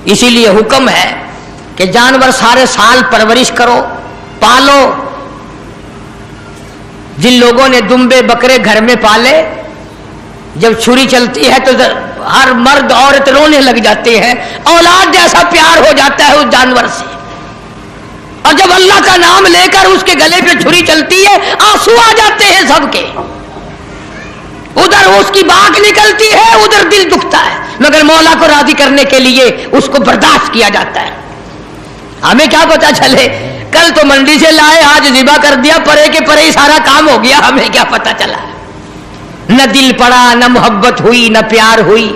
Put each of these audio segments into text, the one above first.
इसीलिए हुक्म है कि जानवर सारे साल परवरिश करो, पालो। जिन लोगों ने दुम्बे बकरे घर में पाले, जब छुरी चलती है तो हर मर्द औरत रोने लग जाते हैं, औलाद जैसा प्यार हो जाता है उस जानवर से। और जब अल्लाह का नाम लेकर उसके गले पे छुरी चलती है, आंसू आ जाते हैं सबके। उधर उसकी बात निकलती है, उधर दिल दुखता है, मगर मौला को राजी करने के लिए उसको बर्दाश्त किया जाता है। हमें क्या पता चले, कल तो मंडी से लाए, आज ज़िबा कर दिया, परे के परे ही सारा काम हो गया, हमें क्या पता चला। न दिल पड़ा, न मोहब्बत हुई, न प्यार हुई।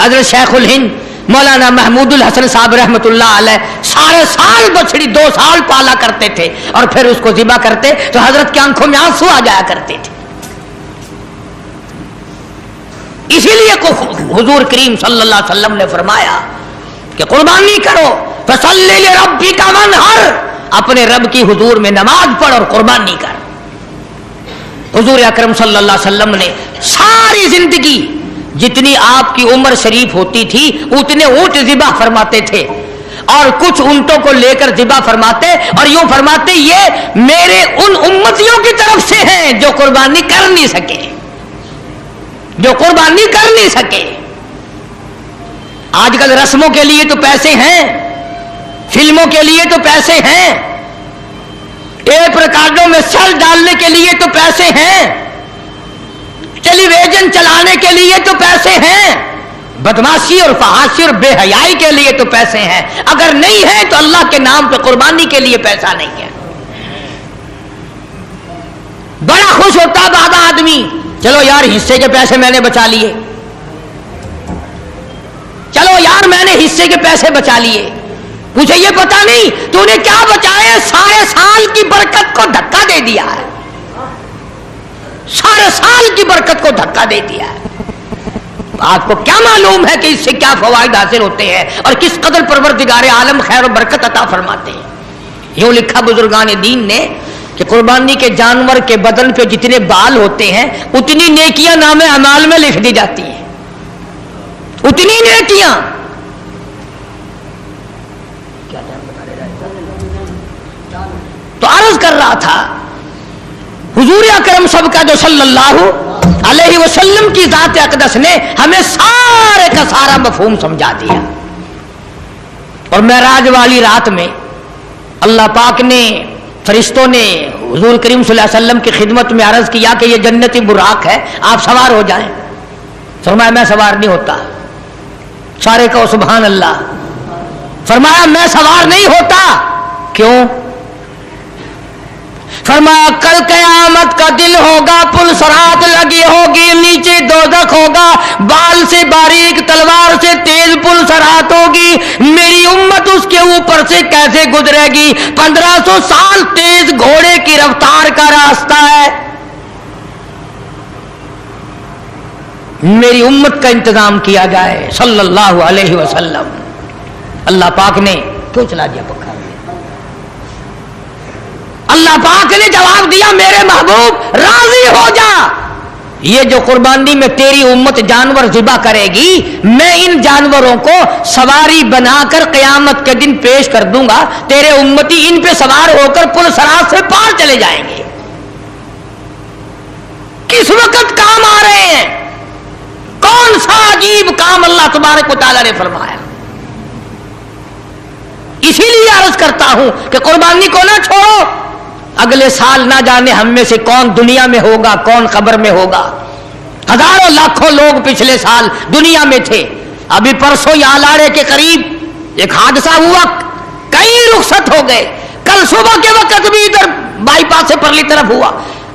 हजरत शेखुल हिंद मौलाना महमूदुल हसन साहब रहमतुल्लाह अलैह सारे साल बछड़ी 2 साल पाला करते थे और फिर उसको ज़िबा करते तो हजरत की आंखों में आंसू आ जाया करते थे। इसीलिए हुजूर करीम सल्लल्लाहु अलैहि वसल्लम ने फरमाया कि कुर्बानी करो, फसल्लि लिरब्बिका वन्हर, अपने रब की हुजूर में नमाज पढ़ और कुर्बानी कर। हुजूर अकरम सल्लल्लाहु अलैहि वसल्लम ने सारी जिंदगी जितनी आपकी उम्र शरीफ होती थी उतने ऊंट ज़िबा फरमाते थे, और कुछ ऊंटों को लेकर ज़िबा फरमाते और यूं फरमाते ये मेरे उन उम्मतियों की तरफ से हैं जो कुर्बानी कर नहीं सके, जो कुर्बानी कर नहीं सके। आजकल रस्मों के लिए तो पैसे हैं, फिल्मों के लिए तो पैसे हैं, टेप रिकॉर्डों में सेल डालने के लिए तो पैसे हैं, टेलीविजन चलाने के लिए तो पैसे हैं, बदमाशी और फहाशी और बेहयाई के लिए तो पैसे हैं। अगर नहीं है तो अल्लाह के नाम पे कुर्बानी के लिए पैसा नहीं है। बड़ा खुश होता बादा आदमी, चलो यार हिस्से के पैसे मैंने बचा लिए, चलो यार मैंने हिस्से के पैसे बचा लिए। मुझे ये पता नहीं तूने क्या बचाए, सारे साल की बरकत को धक्का दे दिया है, सारे साल की बरकत को धक्का दे दिया है। आपको क्या मालूम है कि इससे क्या फवाइद हासिल होते हैं और किस कदर परवरदिगार आलम खैर और बरकत अता फरमाते हैं। यूं लिखा बुजुर्गान दीन ने कि कुर्बानी के जानवर के बदन पे जितने बाल होते हैं उतनी नेकियां नामे अमाल में लिख दी जाती हैं, उतनी नेकियां। तो अर्ज कर रहा था हुजूर अकरम सबका जो सल्लल्लाहु अलैहि वसल्लम की ज़ात अक़दस ने हमें सारे का सारा मफ़हूम समझा दिया। और मेराज वाली रात में अल्लाह पाक ने, फरिश्तों ने हुजूर करीम सल्लल्लाहु अलैहि वसल्लम की खिदमत में अर्ज किया कि ये जन्नती बुराक है, आप सवार हो जाएं। फरमाया मैं सवार नहीं होता। सारे कहो सुभान अल्लाह। फरमाया मैं सवार नहीं होता। क्यों? फरमाया कल कयामत का दिन होगा, पुल सरात लगी होगी, नीचे दोज़ख होगा, बाल से बारीक तलवार से तेज पुल सरात होगी, मेरी उम्मत उसके ऊपर से कैसे गुजरेगी? 1500 साल तेज घोड़े की रफ्तार का रास्ता है। मेरी उम्मत का इंतजाम किया जाए सल्लल्लाहु अलैहि वसल्लम। अल्लाह पाक ने क्यों चला दिया पक्का? अल्लाह पाक ने जवाब दिया मेरे महबूब राजी हो जा, ये जो कुर्बानी में तेरी उम्मत जानवर ज़िबा करेगी, मैं इन जानवरों को सवारी बनाकर क़यामत के दिन पेश कर दूंगा, तेरे उम्मती इन पे सवार होकर पुल सरात से पार चले जाएंगे। किस वक्त काम आ रहे हैं? कौन सा अजीब काम अल्लाह तबारक व तआला ने फरमाया। इसीलिए अर्ज करता हूं कि कुर्बानी को ना छोड़ो। अगले साल ना जाने हम में से कौन दुनिया में होगा, कौन कब्र में होगा। हजारों लाखों लोग पिछले साल दुनिया में थे। अभी परसों यालाड़े के करीब एक हादसा हुआ, कई रुखसत हो गए। कल सुबह के वक्त भी इधर बाईपास से परली तरफ हुआ।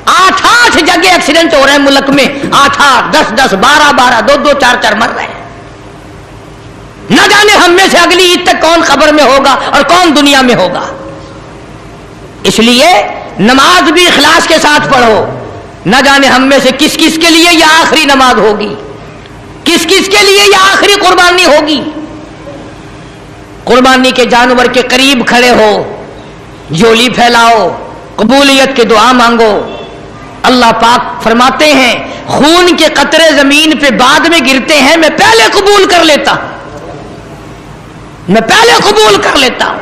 8 जगह एक्सीडेंट हो रहे हैं मुल्क में, 8, 10, 12, 2, 4 मर रहे हैं। न जाने हम में से अगली ईद तक कौन खबर में होगा और कौन दुनिया में होगा। इसलिए नमाज भी इखलास के साथ पढ़ो। न जाने हम में से किस किस के लिए यह आखिरी नमाज होगी, किस किस के लिए यह आखिरी कुर्बानी होगी। कुर्बानी के जानवर के करीब खड़े हो, झोली फैलाओ, कबूलियत की दुआ मांगो। अल्लाह पाक फरमाते हैं खून के कतरे जमीन पे बाद में गिरते हैं, मैं पहले कबूल कर लेता। میں پہلے قبول کر لیتا ہوں،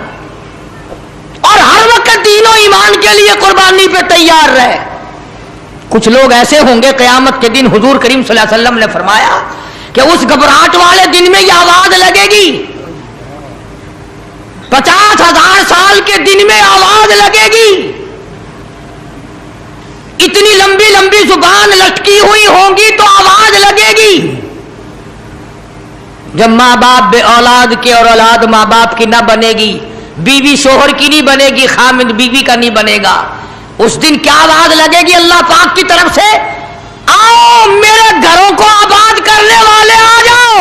اور ہر وقت دین و ایمان کے لیے قربانی پہ تیار رہے۔ کچھ لوگ ایسے ہوں گے قیامت کے دن، حضور کریم صلی اللہ علیہ وسلم نے فرمایا کہ اس گھبراہٹ والے دن میں یہ آواز لگے گی، 50,000 سال کے دن میں آواز لگے گی، اتنی لمبی لمبی زبان لٹکی ہوئی ہوں گی تو آواز لگے گی۔ جب ماں باپ بے اولاد کے اور اولاد ماں باپ کی نہ بنے گی، بیوی شوہر کی نہیں بنے گی، خامد بیوی کا نہیں بنے گا، اس دن کیا آواز لگے گی اللہ پاک کی طرف سے؟ آؤ میرے گھروں کو آباد کرنے والے آ جاؤ،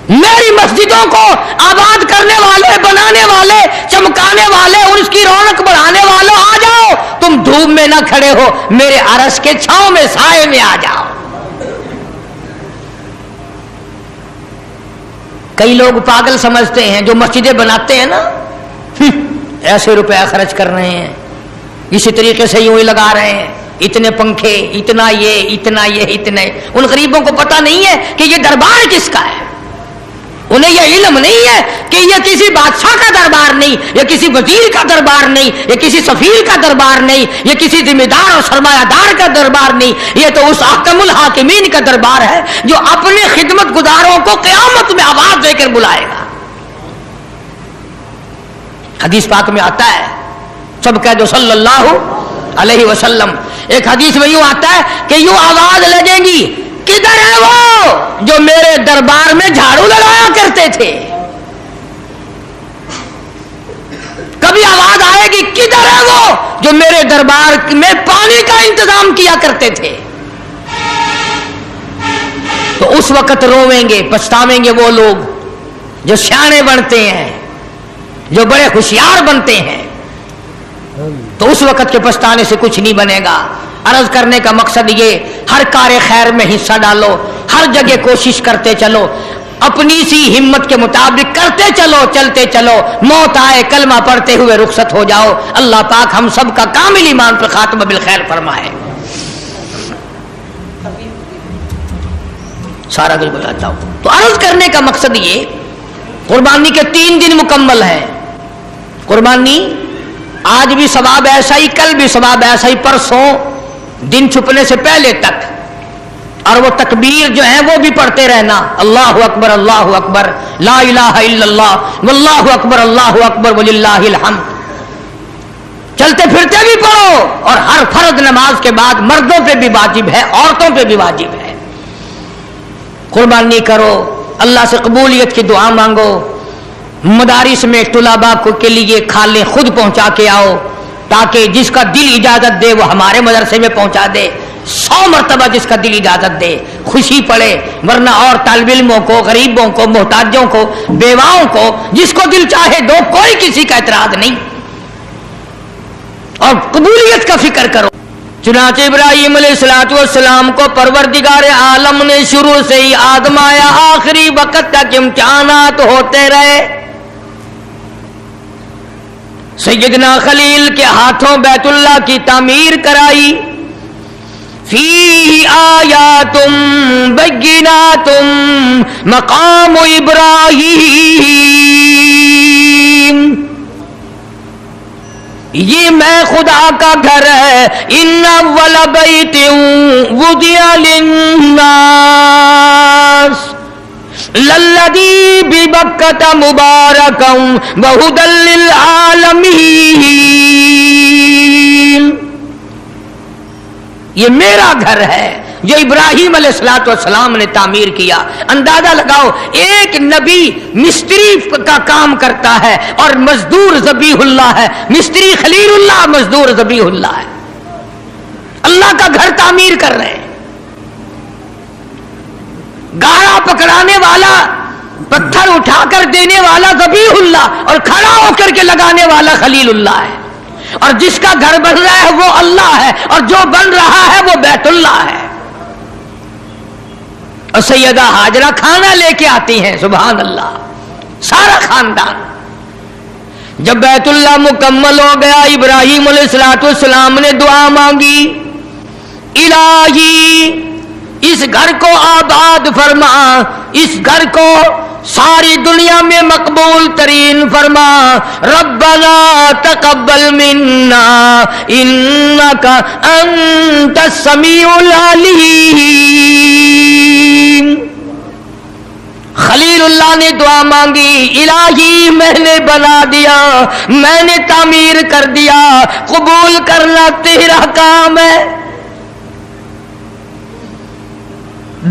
میری مسجدوں کو آباد کرنے والے، بنانے والے، چمکانے والے اور اس کی رونق بڑھانے والوں آ جاؤ، تم دھوپ میں نہ کھڑے ہو، میرے عرش کے چھاؤں میں سائے میں آ جاؤ۔ کئی لوگ پاگل سمجھتے ہیں جو مسجدیں بناتے ہیں نا، ایسے روپیہ خرچ کر رہے ہیں، اسی طریقے سے یوں ہی لگا رہے ہیں، اتنے پنکھے، اتنا یہ اتنے۔ ان غریبوں کو پتہ نہیں ہے کہ یہ دربار کس کا ہے، انہیں یہ علم نہیں ہے کہ یہ کسی بادشاہ کا دربار نہیں، یہ کسی وزیر کا دربار نہیں، یہ کسی سفیر کا دربار نہیں، یہ کسی ذمہ دار اور سرمایہ دار کا دربار نہیں، یہ تو اس احکم الحاکمین کا دربار ہے جو اپنے خدمت گزاروں کو قیامت میں آواز دے کر بلائے گا۔ حدیث پاک میں آتا ہے، سب کہہ دو صلی اللہ علیہ وسلم، ایک حدیث میں یوں آتا ہے کہ یوں آواز لگے گی، کدھر ہے وہ جو میرے دربار میں جھاڑو لگایا کرتے تھے؟ کبھی آواز آئے گی، کدھر ہے وہ جو میرے دربار میں پانی کا انتظام کیا کرتے تھے؟ تو اس وقت روئیں گے، پچھتاویں گے وہ لوگ جو سیانے بنتے ہیں، جو بڑے ہوشیار بنتے ہیں، تو اس وقت کے پچھتانے سے کچھ نہیں بنے گا۔ عرض کرنے کا مقصد یہ، ہر کار خیر میں حصہ ڈالو، ہر جگہ کوشش کرتے چلو، اپنی سی ہمت کے مطابق کرتے چلو، چلتے چلو، موت آئے کلمہ پڑھتے ہوئے رخصت ہو جاؤ۔ اللہ پاک ہم سب کا کامل ایمان پر خاتمہ بالخیر فرمائے۔ سارا کچھ بتاتا ہوں۔ تو عرض کرنے کا مقصد یہ، قربانی کے 3 دن مکمل ہیں۔ قربانی آج بھی ثواب ایسا ہی، کل بھی ثواب ایسا ہی، پرسوں دن چھپنے سے پہلے تک، اور وہ تکبیر جو ہے وہ بھی پڑھتے رہنا، اللہ اکبر اللہ اکبر، لا الہ الا اللہ، واللہ اکبر اللہ اکبر وللہ الحمد، چلتے پھرتے بھی پڑھو، اور ہر فرض نماز کے بعد مردوں پہ بھی واجب ہے، عورتوں پہ بھی واجب ہے۔ قربانی کرو، اللہ سے قبولیت کی دعا مانگو، مدارس میں طلباء کے لیے کھالیں خود پہنچا کے آؤ، تاکہ جس کا دل اجازت دے وہ ہمارے مدرسے میں پہنچا دے، 100 مرتبہ جس کا دل اجازت دے، خوشی پڑے، ورنہ اور طالب علموں کو، غریبوں کو، محتاجوں کو، بیواؤں کو، جس کو دل چاہے دو، کوئی کسی کا اعتراض نہیں، اور قبولیت کا فکر کرو۔ چنانچہ ابراہیم علیہ السلام کو پروردگار عالم نے شروع سے ہی آزمایا، آخری وقت تک امتحانات ہوتے رہے۔ سیدنا خلیل کے ہاتھوں بیت اللہ کی تعمیر کرائی، فیہ آیات بینات مقام ابراہیم، یہ میں خدا کا گھر ہے، ان اول بیت وضع للناس للذی ببکۃ مبارکا وہدی للعالمین، یہ میرا گھر ہے جو ابراہیم علیہ السلام نے تعمیر کیا۔ اندازہ لگاؤ، ایک نبی مستری کا کام کرتا ہے اور مزدور ذبیح اللہ ہے، مستری خلیل اللہ، مزدور ذبیح اللہ ہے، اللہ کا گھر تعمیر کر رہے ہیں۔ گاڑا پکڑانے والا، پتھر اٹھا کر دینے والا ذبیح اللہ، اور کھڑا ہو کر کے لگانے والا خلیل اللہ ہے، اور جس کا گھر بن رہا ہے وہ اللہ ہے، اور جو بن رہا ہے وہ بیت اللہ ہے۔ اور سیدہ ہاجرہ کھانا لے کے آتی ہیں، سبحان اللہ، سارا خاندان۔ جب بیت اللہ مکمل ہو گیا، ابراہیم علیہ السلام نے دعا مانگی، الہی اس گھر کو آباد فرما، اس گھر کو ساری دنیا میں مقبول ترین فرما ربنا تقبل منا انک انت السمیع العلیم. خلیل اللہ نے دعا مانگی الہی میں نے بنا دیا، میں نے تعمیر کر دیا، قبول کرنا تیرا کام ہے.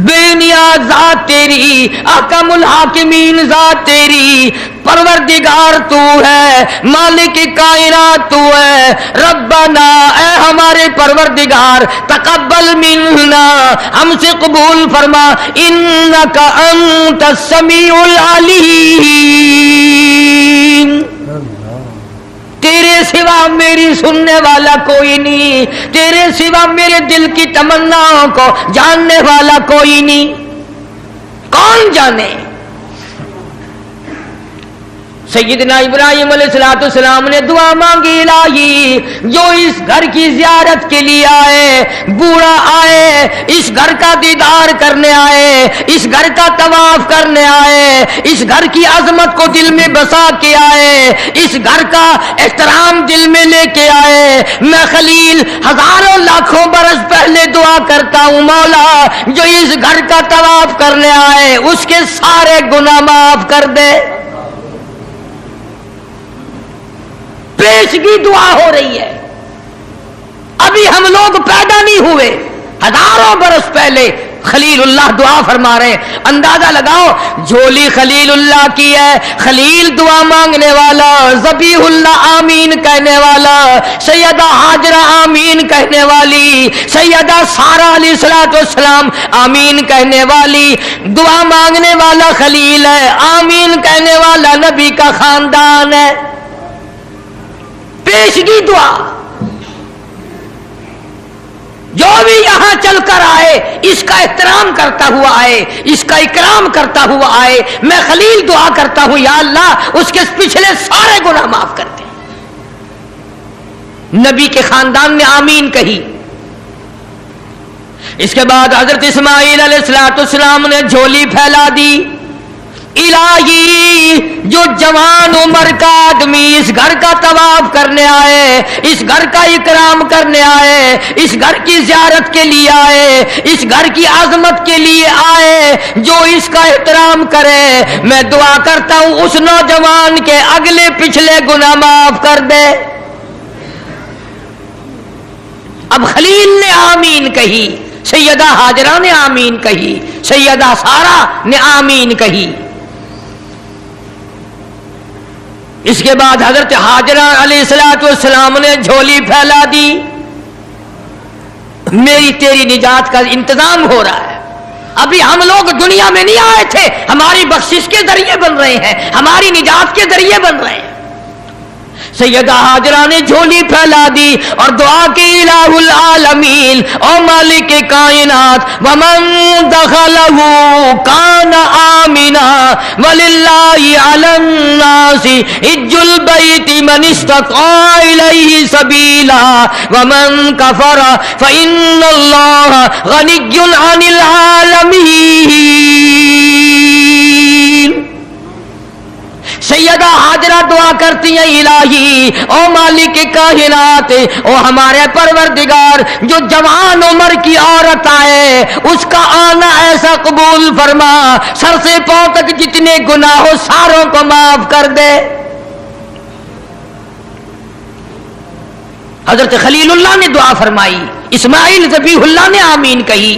بے نیاز ذات تیری، احکم الحاکمین ذات تیری، پروردگار تو ہے، مالک کائنات تو ہے. ربنا اے ہمارے پروردگار تقبل منا ہم سے قبول فرما انک انت السمیع العلیم. تیرے سوا میری سننے والا کوئی نہیں، تیرے سوا میرے دل کی تمناؤں کو جاننے والا کوئی نہیں. کون جانے؟ سیدنا ابراہیم علیہ السلام نے دعا مانگی الہی جو اس گھر کی زیارت کے لیے آئے، بوڑھا آئے، اس گھر کا دیدار کرنے آئے، اس گھر کا طواف کرنے آئے، اس گھر کی عظمت کو دل میں بسا کے آئے، اس گھر کا احترام دل میں لے کے آئے، میں خلیل ہزاروں لاکھوں برس پہلے دعا کرتا ہوں مولا جو اس گھر کا طواف کرنے آئے اس کے سارے گناہ معاف کر دے. پیشگی دعا ہو رہی ہے، ابھی ہم لوگ پیدا نہیں ہوئے، ہزاروں برس پہلے خلیل اللہ دعا فرما رہے ہیں. اندازہ لگاؤ جھولی خلیل اللہ کی ہے، خلیل دعا مانگنے والا، ذبیح اللہ آمین کہنے والا، سیدہ ہاجرہ آمین کہنے والی، سیدہ سارہ علیہ السلام آمین کہنے والی، دعا مانگنے والا خلیل ہے، آمین کہنے والا نبی کا خاندان ہے. پیشگی دعا، جو بھی یہاں چل کر آئے اس کا احترام کرتا ہوا آئے، اس کا اکرام کرتا ہوا آئے. میں خلیل دعا کرتا ہوں یا اللہ اس کے پچھلے سارے گناہ معاف کر دے. نبی کے خاندان نے آمین کہی. اس کے بعد حضرت اسماعیل علیہ السلام نے جھولی پھیلا دی. الہی جو جوان عمر کا آدمی اس گھر کا طواف کرنے آئے، اس گھر کا اکرام کرنے آئے، اس گھر کی زیارت کے لیے آئے، اس گھر کی عظمت کے لیے آئے، جو اس کا احترام کرے، میں دعا کرتا ہوں اس نوجوان کے اگلے پچھلے گناہ معاف کر دے. اب خلیل نے آمین کہی، سیدہ ہاجرہ نے آمین کہی، سیدہ سارہ نے آمین کہی. اس کے بعد حضرت ہاجرہ علیہ السلام نے جھولی پھیلا دی. میری تیری نجات کا انتظام ہو رہا ہے. ابھی ہم لوگ دنیا میں نہیں آئے تھے، ہماری بخشش کے ذریعے بن رہے ہیں، ہماری نجات کے ذریعے بن رہے ہیں. سیدہ ہاجرہ نے جھولی پھیلا دی اور دعا کی الہ العالمین او مالک کائنات ومن دخلہ کان آمنا وللہ علی الناس حج البیت من استطاع الیہ سبیلا ومن کفر فإن اللہ غنی عن العالمین. سیدہ ہاجرہ دعا کرتی ہیں الہی او مالک کائنات او ہمارے پروردگار جو جوان عمر کی عورت آئے اس کا آنا ایسا قبول فرما، سر سے پاؤں تک جتنے گناہ ہو ساروں کو معاف کر دے. حضرت خلیل اللہ نے دعا فرمائی، اسماعیل ذبیح اللہ نے آمین کہی.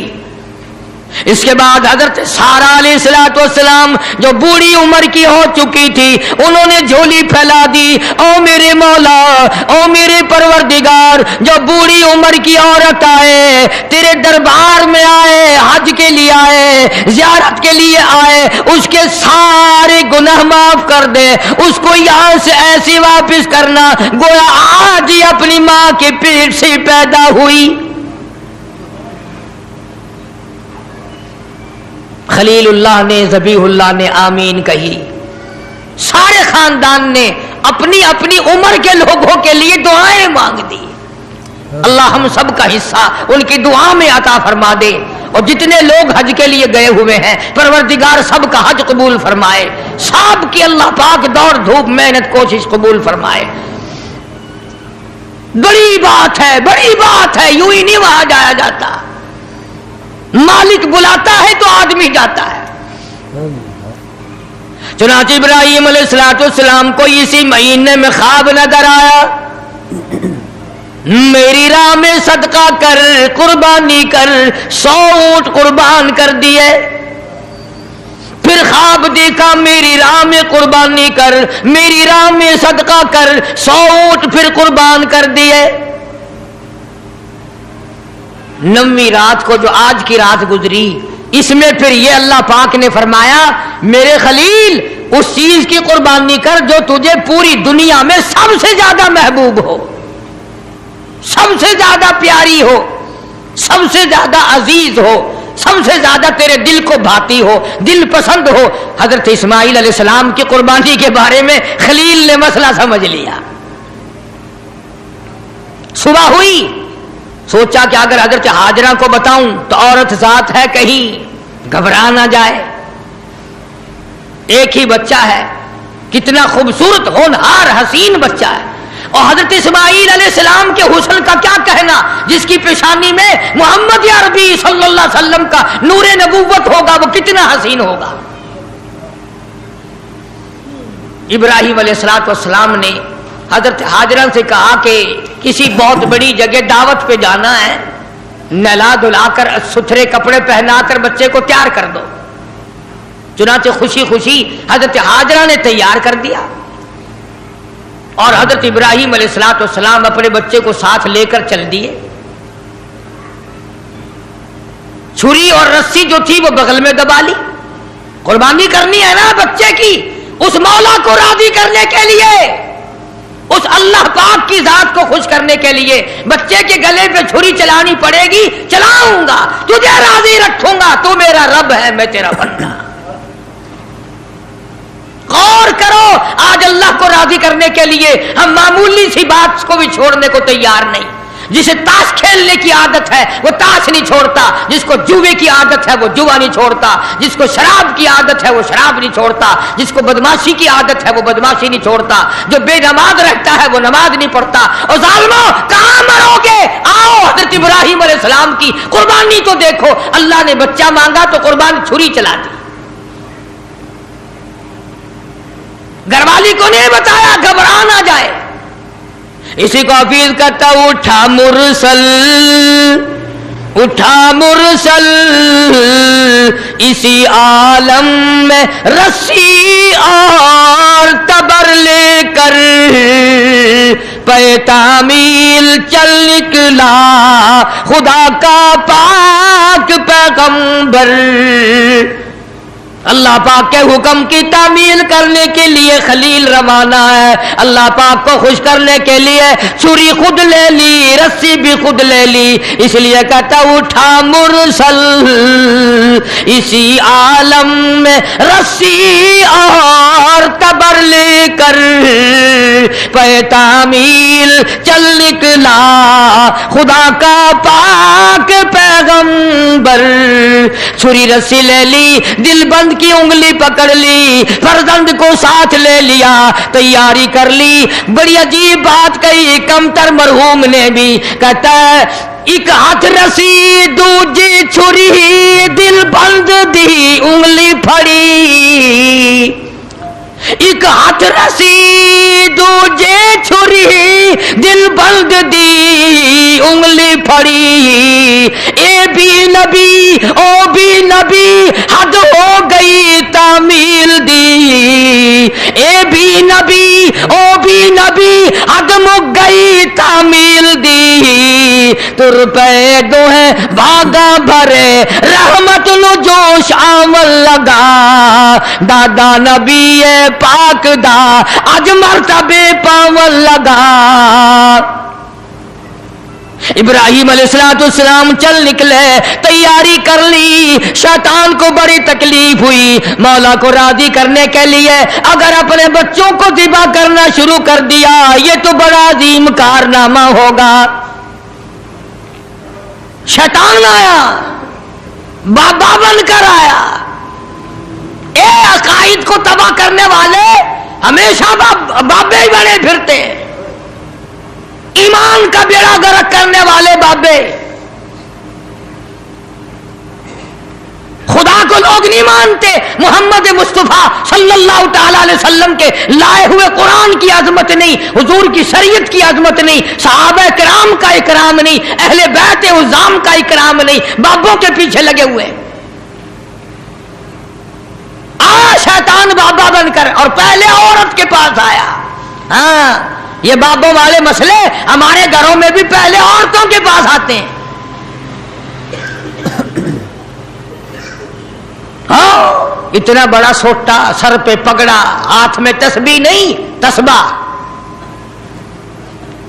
اس کے بعد حضرت سارہ علیہ السلام جو بوڑھی عمر کی ہو چکی تھی انہوں نے جھولی پھیلا دی. او میرے مولا، او میرے پروردگار، جو بوڑھی عمر کی عورت آئے، تیرے دربار میں آئے، حج کے لیے آئے، زیارت کے لیے آئے، اس کے سارے گناہ معاف کر دے. اس کو یہاں سے ایسی واپس کرنا گویا آج ہی اپنی ماں کے پیٹ سے پیدا ہوئی. خلیل اللہ نے، ذبیح اللہ نے آمین کہی. سارے خاندان نے اپنی اپنی عمر کے لوگوں کے لیے دعائیں مانگ دی. اللہ ہم سب کا حصہ ان کی دعا میں عطا فرما دے. اور جتنے لوگ حج کے لیے گئے ہوئے ہیں پروردگار سب کا حج قبول فرمائے، سب کی اللہ پاک دوڑ دھوپ محنت کوشش قبول فرمائے۔ بڑی بات ہے، بڑی بات ہے، یوں ہی نہیں وہاں جایا جاتا، مالک بلاتا ہے تو آدمی جاتا ہے۔ چنانچہ ابراہیم علیہ السلام کو اسی مہینے میں خواب نظر آیا، میری راہ میں صدقہ کر، قربانی کر، 100 اونٹ قربان کر دیے۔ پھر خواب دیکھا میری راہ میں قربانی کر، میری راہ میں صدقہ کر، 100 اونٹ پھر قربان کر دیے۔ 9ویں رات کو جو آج کی رات گزری، اس میں پھر یہ اللہ پاک نے فرمایا میرے خلیل اس چیز کی قربانی کر جو تجھے پوری دنیا میں سب سے زیادہ محبوب ہو، سب سے زیادہ پیاری ہو، سب سے زیادہ عزیز ہو، سب سے زیادہ تیرے دل کو بھاتی ہو، دل پسند ہو۔ حضرت اسماعیل علیہ السلام کی قربانی کے بارے میں خلیل نے مسئلہ سمجھ لیا۔ صبح ہوئی، سوچا کہ اگر حضرت ہاجرہ کو بتاؤں تو عورت ذات ہے، کہیں گھبرا نہ جائے، ایک ہی بچہ ہے، کتنا خوبصورت ہونہار حسین بچہ ہے، اور حضرت اسماعیل علیہ السلام کے حسن کا کیا کہنا، جس کی پیشانی میں محمد عربی صلی اللہ علیہ وسلم کا نور نبوت ہوگا، وہ کتنا حسین ہوگا۔ ابراہیم علیہ السلام نے حضرت ہاجرہ سے کہا کہ کسی بہت بڑی جگہ دعوت پہ جانا ہے، نہلا دھلا کر ستھرے کپڑے پہنا کر بچے کو تیار کر دو۔ چنانچہ خوشی خوشی حضرت ہاجرہ نے تیار کر دیا، اور حضرت ابراہیم علیہ السلام اپنے بچے کو ساتھ لے کر چل دیے۔ چھری اور رسی جو تھی وہ بغل میں دبا لی، قربانی کرنی ہے نا بچے کی، اس مولا کو راضی کرنے کے لیے، اس اللہ پاک کی ذات کو خوش کرنے کے لیے بچے کے گلے پہ چھری چلانی پڑے گی، چلاؤں گا، تجھے راضی رکھوں گا، تو میرا رب ہے، میں تیرا بندہ۔ غور کرو، آج اللہ کو راضی کرنے کے لیے ہم معمولی سی بات کو بھی چھوڑنے کو تیار نہیں۔ جسے تاش کھیلنے کی عادت ہے وہ تاش نہیں چھوڑتا، جس کو جوے کی عادت ہے وہ جوا نہیں چھوڑتا، جس کو شراب کی عادت ہے وہ شراب نہیں چھوڑتا، جس کو بدماشی کی عادت ہے وہ بدماشی نہیں چھوڑتا، جو بے نماز رہتا ہے وہ نماز نہیں پڑھتا۔ اور ظالموں کہاں مرو گے؟ آؤ حضرت ابراہیم علیہ السلام کی قربانی تو دیکھو، اللہ نے بچہ مانگا تو قربانی چھری چلا دی۔ گھر والی کو نہیں بتایا گھبرا نہ جائے۔ اسی کو حفیظ کرتا اٹھا مرسل، اٹھا مرسل اسی عالم میں رسی اور تبر لے کر، پے تعمیل چل نکلا خدا کا پاک پیغمبر۔ اللہ پاک کے حکم کی تعمیل کرنے کے لیے خلیل روانہ ہے، اللہ پاک کو خوش کرنے کے لیے چھری خود لے لی، رسی بھی خود لے لی، اس لیے کہتا اٹھا مرسل اسی عالم میں رسی اور تبر لے کر، پے تعمیل چل نکلا خدا کا پاک پیغمبر۔ چھری رسی لے لی، دل بند کی انگلی پکڑ لی، فرزند کو ساتھ لے لیا، تیاری کر لی۔ بڑی عجیب بات کہی کمتر مرحوم نے بھی، کہتا ہے ایک ہاتھ رسی دوجی چھری، دل بند دی انگلی پھڑی۔ ایک ہاتھ رسی دوجے چھری، دل بند دی انگلی پھڑی۔ اے بھی نبی او بھی نبی، حد ہو گئی تعمیل دی۔ اے بھی نبی او بھی نبی، حد مک گئی تعمیل دی۔ تر پہ دو ہے بھاگا بھرے، رحمت نو جوش آمل لگا، دادا نبی پاک دا اج مرتبے پاون لگا۔ ابراہیم علیہ السلام چل نکلے، تیاری کر لی۔ شیطان کو بڑی تکلیف ہوئی، مولا کو راضی کرنے کے لیے اگر اپنے بچوں کو ذبح کرنا شروع کر دیا یہ تو بڑا عظیم کارنامہ ہوگا۔ شیطان آیا، बाबा बनकर आया। ए अकाइद को तबाह करने वाले हमेशा बाबे ही बने फिरते, ईमान का बेड़ा गर्क करने वाले बाबे। खुदा को लोग नहीं मानते, मोहम्मद मुस्तफा सल्लल्लाहु ताला अलैहि वसल्लम के लाए हुए कुरान की अजमत नहीं, हुजूर की शरीयत की अजमत नहीं, सहाबा किराम का इकराम नहीं, अहले बैत उज़ाम का इकराम नहीं, बाबों के पीछे लगे हुए। शैतान बाबा बनकर और पहले औरत के पास आया। हाँ, ये बाबों वाले मसले हमारे घरों में भी पहले औरतों के पास आते हैं। हाँ, इतना बड़ा सोटा, सर पे पगड़ा, हाथ में तस्बीह नहीं तस्बा,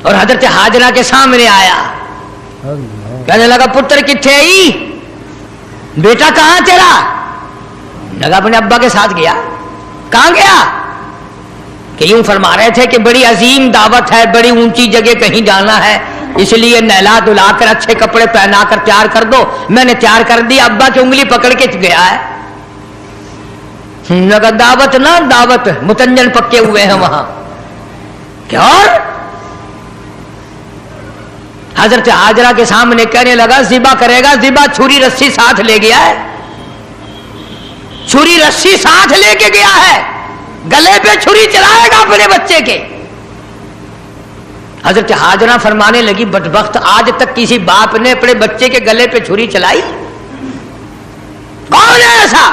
और हजरत हाजरा के सामने आया। कहने लगा पुत्र किथे आई, बेटा कहां तेरा? लगा अपने अब्बा के साथ गया। कहां गया? कि यूं फरमा रहे थे कि बड़ी अजीम दावत है, बड़ी ऊंची जगह कहीं जाना है, इसलिए नहला धुला कर अच्छे कपड़े पहना कर तैयार कर दो। मैंने तैयार कर दिया, अब्बा की उंगली पकड़ के गया है। लगा दावत ना दावत, मुतंजन पक्के हुए हैं वहां। क्या? और हजरत हाजरा के सामने कहने लगा ज़िबा करेगा। ज़िबा छुरी रस्सी साथ ले गया है, छुरी रस्सी साथ लेके गया है, गले पे छुरी चलाएगा अपने बच्चे के। हजरत हाजरा फरमाने लगी बदबख्त, आज तक किसी बाप ने अपने बच्चे के गले पे छुरी चलाई? कौन है ऐसा?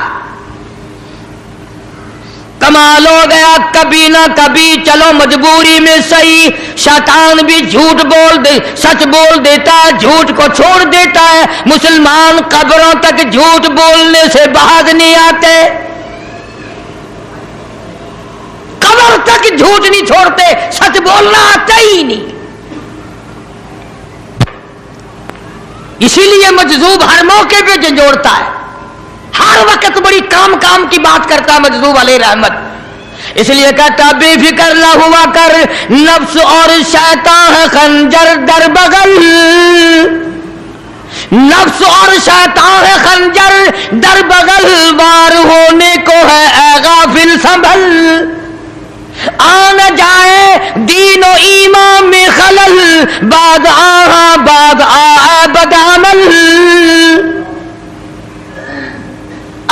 कमाल हो गया, कभी ना कभी चलो मजबूरी में सही, शैतान भी झूठ बोल दे, सच बोल देता है, झूठ को छोड़ देता है। मुसलमान कब्रों तक झूठ बोलने से बाज नहीं आते, कब्र तक झूठ नहीं छोड़ते, सच बोलना आता ही नहीं। इसीलिए मजजूब हर मौके पे झंझोड़ता है, हर वक्त बड़ी काम काम की बात करता मजदूब अलैहि रहमत। इसलिए कहता बेफिक्र न हुआ कर, नफ्स और शैतान है खंजर दर बगल, नफ्स और शैतान है खंजर दर बगल, वार होने को है ऐ गाफिल संभल, आ न जाए दीन और ईमान में खलल, बाद आ बदामल।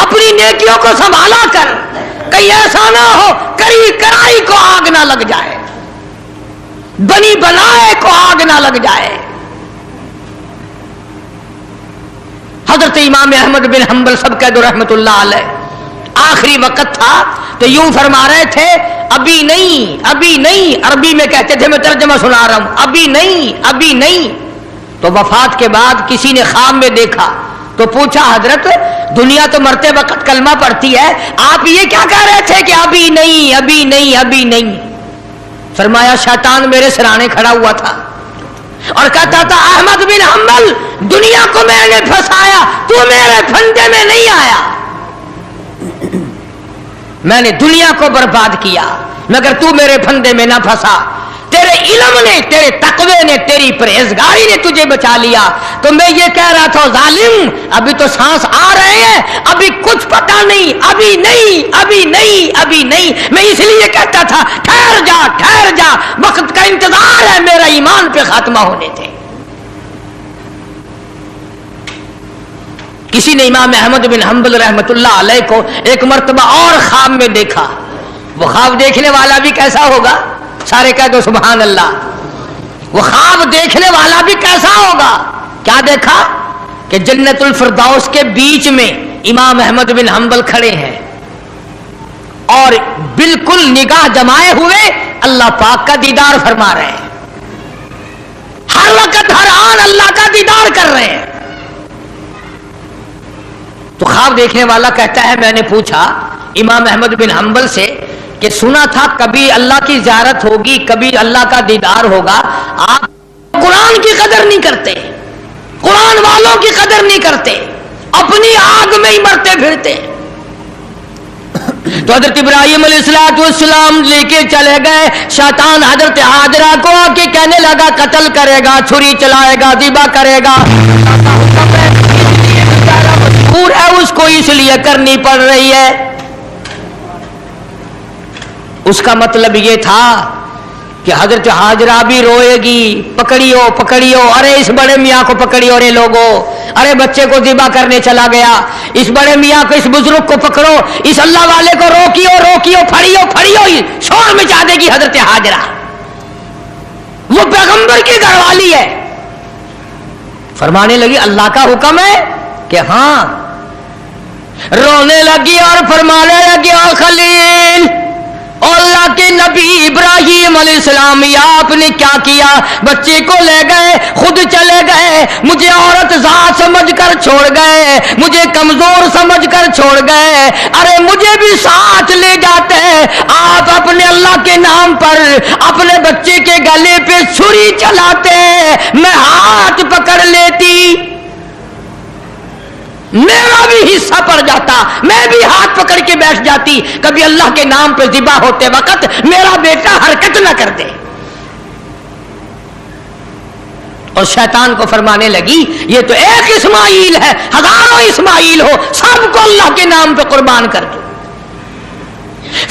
अपनी नेकियों को संभाला कर, कहीं ऐसा ना हो करी कराई को आग ना लग जाए, बनी बनाए को आग ना लग जाए। हजरत इमाम अहमद बिन हंबल सब कह दो रहमतुल्लाह अलैह, आखिरी वक्त था तो यूं फरमा रहे थे अभी नहीं, अभी नहीं। अरबी में कहते थे, मैं तर्जमा सुना रहा हूं, अभी नहीं, अभी नहीं। तो वफात के बाद किसी ने ख्वाब में देखा तो पूछा हजरत दुनिया तो मरते वक्त कलमा पढ़ती है, आप ये क्या कह रहे थे कि अभी नहीं, अभी नहीं, अभी नहीं? फरमाया शैतान मेरे सिराने खड़ा हुआ था और कहता था अहमद बिन हंबल दुनिया को मैंने फंसाया, तू मेरे फंदे में नहीं आया, मैंने दुनिया को बर्बाद किया मगर तू मेरे फंदे में ना फंसा। तेरे इल्म ने, तेरे तकवे ने, तेरी परहेजगारी ने तुझे बचा लिया। तो मैं ये कह रहा था जालिम अभी तो सांस आ रहे हैं, अभी कुछ पता नहीं, अभी नहीं, अभी नहीं, अभी नहीं। मैं इसलिए कहता था ठहर जा, ठहर जा, वक्त का इंतजार है, मेरा ईमान पे खात्मा होने थे। किसी ने इमाम अहमद बिन हंबल रहमतुल्लाह अलैह को एक मर्तबा और ख्वाब में देखा। वो ख्वाब देखने वाला भी कैसा होगा? सारे कह दो सुभान अल्लाह। वो ख्वाब देखने वाला भी कैसा होगा? क्या देखा कि जन्नतुल फिरदौस के बीच में इमाम अहमद बिन हंबल खड़े हैं और बिल्कुल निगाह जमाए हुए अल्लाह पाक का दीदार फरमा रहे हैं, हर वक्त हर आन अल्लाह का दीदार कर रहे हैं। तो ख्वाब देखने वाला कहता है मैंने पूछा इमाम अहमद बिन हंबल से कि सुना था कभी अल्लाह की ज़ियारत होगी, कभी अल्लाह का दीदार होगा, आप कुरान की कदर नहीं करते, कुरान वालों की कदर नहीं करते, अपनी आग में ही मरते फिरते। तो हजरत इब्राहिम अलैहिस्सलाम लेके चले गए, शैतान हजरत हाजरा को आके कहने लगा कत्ल करेगा, छुरी चलाएगा, ज़िबा करेगा। बेचारा मजबूर है, उसको इसलिए करनी पड़ रही है। उसका मतलब ये था कि हजरत हाजरा भी रोएगी, पकड़ियो पकड़ियो, अरे इस बड़े मियाँ को पकड़ियो रे लोगो, अरे बच्चे को ज़िबा करने चला गया, इस बड़े मियाँ को, इस बुजुर्ग को पकड़ो, इस अल्लाह वाले को रोकियो रोकियो, फड़ियो फड़ियो, शोर मचा देगी हजरत हाजरा। वो पैगंबर की घरवाली है। फरमाने लगी अल्लाह का हुक्म है कि हाँ। रोने लगी और फरमाने लगी ओ खलील, अल्लाह के नबी इब्राहिम अलैहिस्सलाम, या आपने क्या किया? बच्चे को ले गए, खुद चले गए, मुझे औरत जात समझकर छोड़ गए, मुझे कमजोर समझकर छोड़ गए, अरे मुझे भी साथ ले जाते। आप अपने अल्लाह के नाम पर अपने बच्चे के गले पे छुरी चलाते, मैं हाथ पकड़ लेती, मेरा भी हिस्सा पड़ जाता, मैं भी हाथ पकड़ के बैठ जाती, कभी अल्लाह के नाम पर ज़िबा होते वक्त मेरा बेटा हरकत न कर दे। और शैतान को फरमाने लगी ये तो एक इस्माइल है, हजारों इस्माइल हो, सबको अल्लाह के नाम पे कुर्बान कर दो।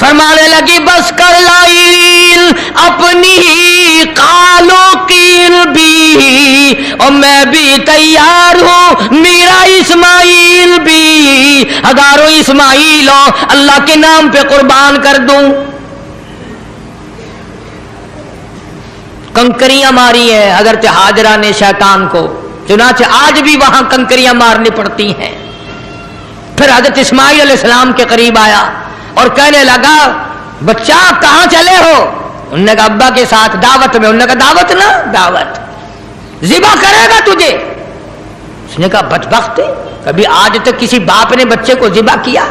फरमाने लगी बस कर लाइल अपनी कालो कील भी, और मैं भी तैयार हूं, मेरा इस्माइल भी, हजारों इस्माइल हो, अल्लाह के नाम पे कुर्बान कर दूं। कंकरियां मारी है हजरत हाजरा ने शैतान को, चुनाचे आज भी वहां कंकरियां मारनी पड़ती हैं। फिर हजरत इस्माइल अलैहिस्सलाम के करीब आया और कहने लगा बच्चा कहां चले हो? उन्होंने कहा अब्बा के साथ दावत में। उन्होंने कहा दावत ना दावत, ज़िबा करेगा तुझे? उसने कहा बदबख्त, कभी आज तक किसी बाप ने बच्चे को ज़िबा किया?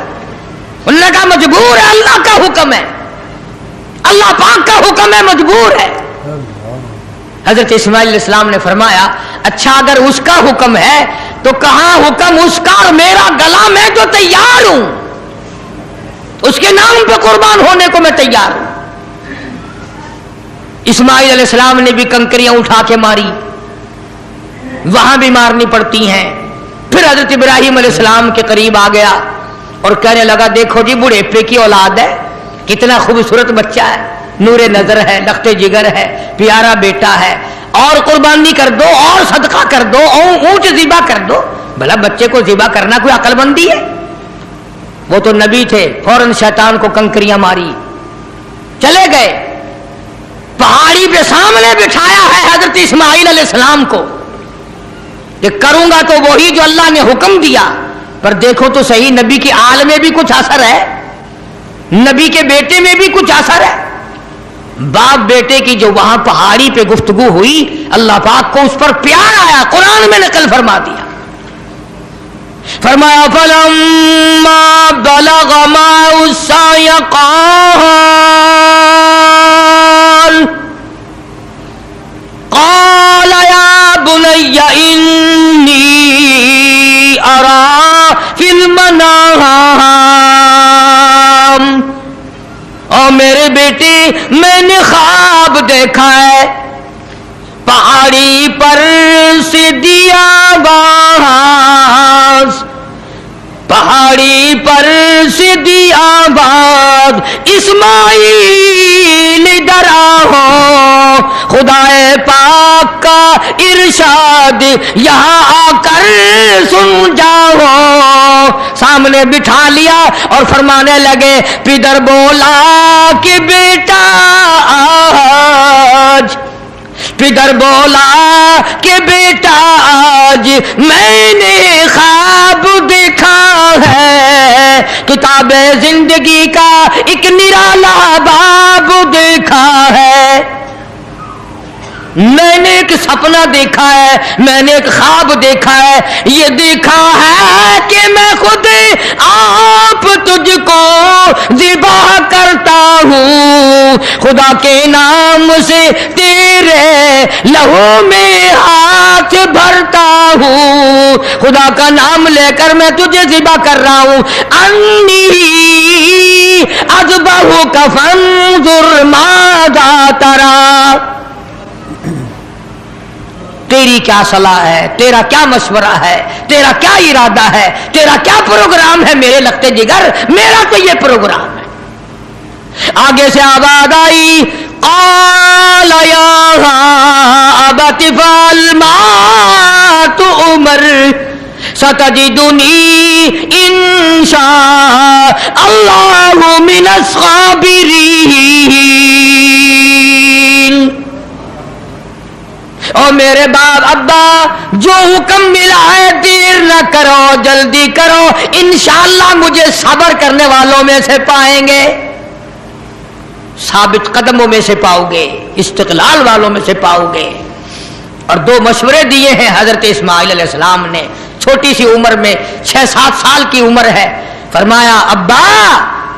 उन्होंने कहा मजबूर है, अल्लाह का हुक्म है, अल्लाह पाक का हुक्म है, मजबूर है। हजरत इस्माइल अलैहिस्सलाम ने फरमाया अच्छा अगर उसका हुक्म है तो कहां हुक्म उसका और मेरा गला, मैं तो तैयार हूं, उसके नाम पे कुर्बान होने को मैं तैयार हूं। इस्माइल अलैहिस्सलाम ने भी कंकरियां उठा के मारी, वहां भी मारनी पड़ती हैं। फिर हजरत इब्राहिम अलैहिस्सलाम के करीब आ गया और कहने लगा देखो जी बुढ़ेपे की औलाद है, कितना खूबसूरत बच्चा है, नूरे नजर है, लख्ते जिगर है, प्यारा बेटा है, और कुर्बानी कर दो और सदका कर दो और ऊंट ज़िबा कर दो। भला बच्चे को ज़िबा करना कोई अक्लमंदी है? वो तो नबी थे, फौरन शैतान को कंकरियां मारी, चले गए। पहाड़ी पे सामने बिठाया है हजरत इस्माइल अलैहिस्सलाम को कि करूंगा तो वही जो अल्लाह ने हुक्म दिया। पर देखो तो सही, नबी की आल में भी कुछ असर है, नबी के बेटे में भी कुछ असर है। बाप बेटे की जो वहां पहाड़ी पे गुफ्तगू हुई, अल्लाह पाक को उस पर प्यार आया, कुरान में नकल फरमा दिया। फरमाया फलम्मा बलग माअ साय क़ाल या बुनय्या इन्नी अरा फिल मनाम, और मेरे बेटे मैंने ख्वाब देखा है, पहाड़ी पर से दिया आवाज, पहाड़ी पर से दिया आवाज, इस्माइल इधर आओ, खुदाए पाक का इरशाद यहाँ आकर सुन जाओ। सामने बिठा लिया और फरमाने लगे पिदर बोला कि बेटा आज, पिदर बोला कि बेटा आज मैंने ख्वाब देखा है, किताबे जिंदगी का एक निराला बाब देखा है, मैंने एक सपना देखा है, मैंने एक ख्वाब देखा है, ये देखा है कि मैं खुद आप तुझको ज़िबा करता हूँ, खुदा के नाम से तेरे लहू में हाथ भरता हूँ, खुदा का नाम लेकर मैं तुझे ज़िबा कर रहा हूँ। अन्नी अज़बहु का फंजुर माज़ा तरा, तेरी क्या सलाह है, तेरा क्या मशवरा है, तेरा क्या इरादा है, तेरा क्या प्रोग्राम है मेरे लखते जिगर, मेरा तो ये प्रोग्राम है। आगे से आवाज आई, क़ाल या अबत फ़अल मा तु'मर सतजिदुनी इंशाअल्लाहु मिनस साबिरीन। और मेरे बाप अब्बा, जो हुक्म मिला है देर न करो, जल्दी करो, इंशाअल्लाह मुझे सब्र करने वालों में से पाएंगे, साबित कदमों में से पाओगे, इस्तिक़लाल वालों में से पाओगे। और दो मशवरे दिए हैं हजरत इस्माइल अलैहिस्सलाम ने, छोटी सी उम्र में, 6-7 साल की उम्र है। फरमाया अब्बा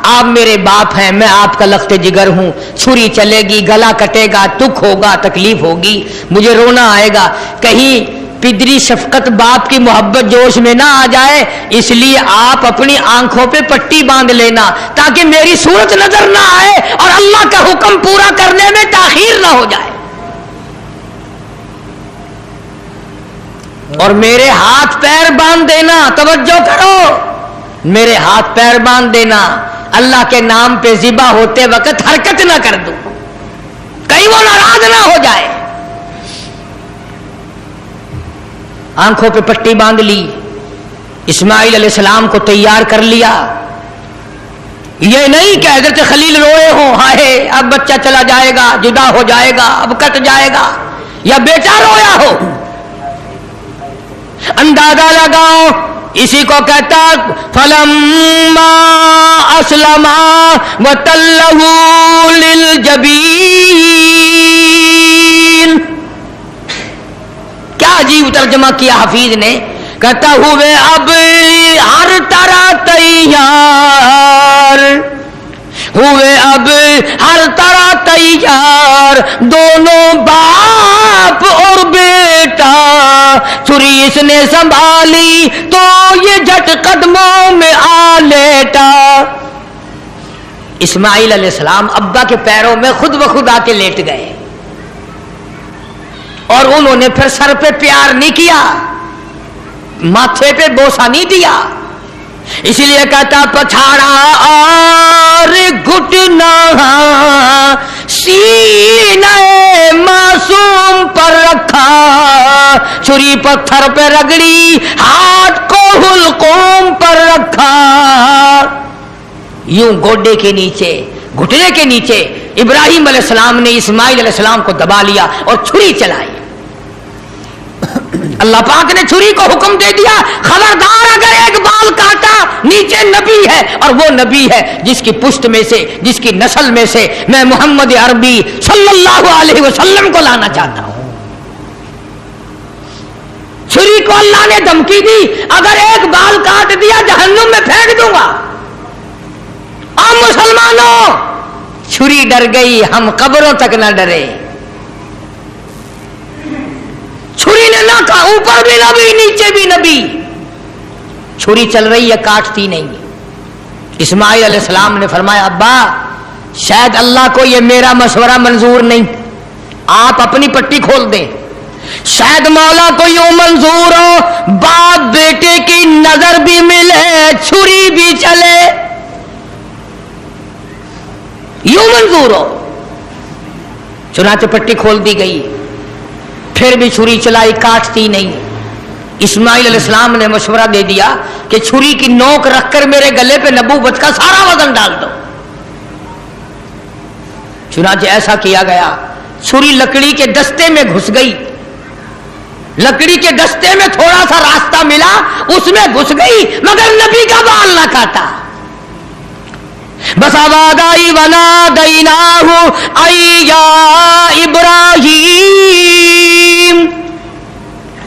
आप मेरे बाप हैं, मैं आपका लख्ते जिगर हूं, छुरी चलेगी, गला कटेगा, दुख होगा, तकलीफ होगी, मुझे रोना आएगा, कहीं पिदरी शफकत बाप की मोहब्बत जोश में ना आ जाए, इसलिए आप अपनी आंखों पे पट्टी बांध लेना ताकि मेरी सूरत नजर ना आए और अल्लाह का हुक्म पूरा करने में ताखीर ना हो जाए। और मेरे हाथ पैर बांध देना, तवज्जो करो, मेरे हाथ पैर बांध देना, अल्लाह के नाम पे ज़िबा होते वक्त हरकत ना कर दूं, कहीं वो नाराज ना हो जाए। आंखों पे पट्टी बांध ली, इस्माइल अलैहिस्सलाम को तैयार कर लिया। ये नहीं कि हजरत खलील रोए हो, हाय अब बच्चा चला जाएगा, जुदा हो जाएगा, अब कट जाएगा, या बेटा रोया हो। अंदाजा लगाओ, इसी को कहता फलम्मा अस्लमा वतल्लहु लिलजबीन। क्या अजीब तर्जमा किया हफीज ने, कहता हुए अब हर तरह तैयार हुए, अब हर तरह तैयार, दोनों बाप और बेटा। छुरी इसने संभाली तो ये झट कदमों में आ लेटा। इस्माइल अलैहिस्सलाम अब्बा के पैरों में खुद ब खुद आके लेट गए और उन्होंने फिर सर पे प्यार नहीं किया, माथे पे बोसा नहीं दिया, इसलिए कहता पछाड़ा और घुटना सीने मासूम पर रखा, छुरी पत्थर पे रगड़ी, हाथ को हुलकूम पर रखा। यूं गोडे के नीचे, घुटने के नीचे इब्राहिम अलैहिस्सलाम ने इस्माइल अलैहिस्सलाम को दबा लिया और छुरी चलाई। अल्लाह पाक ने छुरी को हुक्म दे दिया, खबरदार अगर एक बाल काटा, नीचे नबी है, और वो नबी है जिसकी पुश्त में से, जिसकी नस्ल में से मैं मोहम्मद अरबी सल्लल्लाहु अलैहि वसल्लम को लाना चाहता हूं। छुरी को अल्लाह ने धमकी दी, अगर एक बाल काट दिया जहन्नुम में फेंक दूंगा। अब मुसलमानों, छुरी डर गई, हम कब्रों तक न डरे। छुरी ने ना कहा, ऊपर भी नबी नीचे भी नबी, छुरी चल रही है, काटती नहीं। इस्माइल अलैहिस्सलाम ने फरमाया अब्बा शायद अल्लाह को ये मेरा मशवरा मंजूर नहीं, आप अपनी पट्टी खोल दें, शायद मौला को यूं मंजूर हो बाप बेटे की नजर भी मिले, छुरी भी चले, यूं मंजूर हो। चुनाचे पट्टी खोल दी गई, फिर भी छुरी चलाई, काटती नहीं। इस्माइल अलैहिस्सलाम ने मशवरा दे दिया कि छुरी की नोक रखकर मेरे गले पे नबूवत का सारा वजन डाल दो। चुनाचे ऐसा किया गया, छुरी लकड़ी के दस्ते में घुस गई, लकड़ी के दस्ते में थोड़ा सा रास्ता मिला, उसमें घुस गई, मगर नबी का बाल ना काटा। बस आवाज आई वना दईनाहु अय्या इब्राहिम,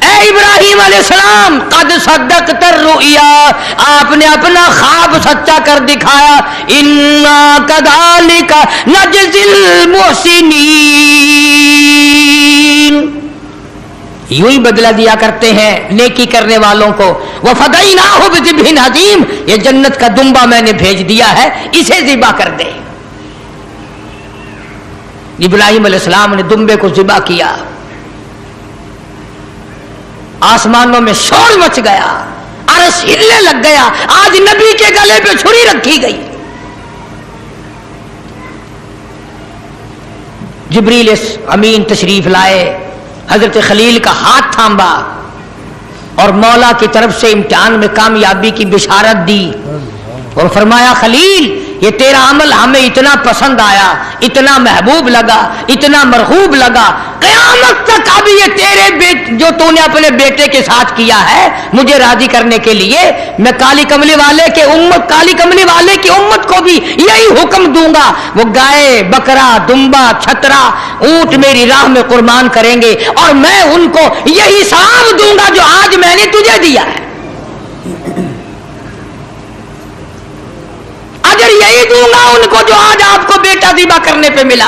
ए इब्राहिम अलैहिस्सलाम कद सद्दक़तर रुया, आपने अपना ख्वाब सच्चा कर दिखाया। इन्ना कज़ालिका नजज़िल मुहसिनीन, यूं ही बदला दिया करते हैं नेकी करने वालों को। वह फदैनाहु बिज़िब्हिन अज़ीम, ये जन्नत का दुम्बा मैंने भेज दिया है, इसे ज़िबा कर दे। इब्राहिम अलैहिस्सलाम ने दुम्बे को ज़िबा किया। आसमानों में शोर मच गया, अरश हिलने लग गया। आज नबी के गले पे छुरी रखी गई। जिब्रील अमीन तशरीफ लाए, हजरत खलील का हाथ थामा और मौला की तरफ से इम्तिहान में कामयाबी की बिशारत दी और फरमाया, खलील ये तेरा अमल हमें इतना पसंद आया, इतना महबूब लगा, इतना मरहूब लगा, क़यामत तक अब ये तेरे जो तूने अपने बेटे के साथ किया है मुझे राजी करने के लिए, मैं काली कमली वाले की उम्मत को भी यही हुक्म दूंगा, वो गाय, बकरा, दुम्बा, छतरा, ऊंट मेरी राह में कुर्बान करेंगे और मैं उनको यही सवाब दूंगा जो आज मैंने तुझे दिया है। अजर यही दूंगा उनको जो आज आपको बेटा ज़िबा करने पे मिला।